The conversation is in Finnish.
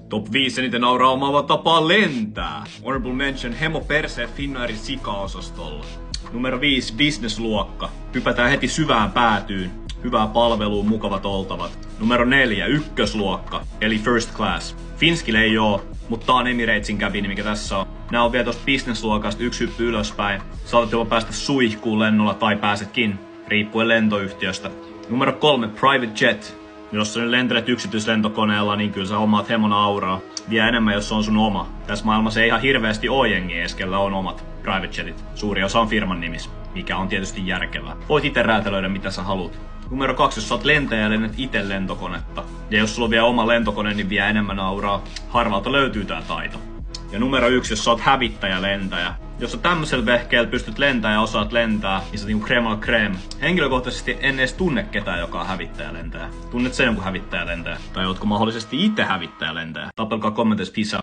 Top 5 eniten nauraa omaava tapaa lentää. Honorable mention Hemo Perseet Finnairin sika-osastolla. Numero 5 business-luokka. Hypätään heti syvään päätyyn. Hyvää palvelua, mukavat oltavat. Numero 4 ykkösluokka, eli first class. Finskille ei oo, mutta tää on Emiratesen cabini, mikä tässä on. Nää on vielä tosta business-luokasta yksi hyppy ylöspäin. Saatat jopa päästä suihkuun lennolla tai pääsetkin, riippuen lentoyhtiöstä. Numero 3 private jet. Jos sä nyt lentelet yksityislentokoneella, niin kyllä sä omaat hemon auraa. Vielä enemmän, jos se on sun oma. Tässä maailmassa ei ihan hirveästi oo jengiä edes, kellä on omat private jetit. Suuri osa on firman nimis, mikä on tietysti järkevää. Voit ite räätälöidä mitä sä haluat. Numero 2, jos sä oot lentäjä ja lennät ite lentokonetta. Ja jos sulla on vielä oma lentokone, niin vielä enemmän auraa. Harvalta löytyy tää taito. Ja numero 1, jos sä oot hävittäjä-lentäjä. Jos sä tämmöisellä vehkeellä pystyt lentämään ja osaat lentää, niin sä oot niinku crème la crème. Henkilökohtaisesti en edes tunne ketään, joka on hävittäjä-lentäjä. Tunnet sä jonkun hävittäjä-lentäjä? Tai ootko mahdollisesti itse hävittäjä-lentäjä? Tapelkaa kommenteissa, peace out.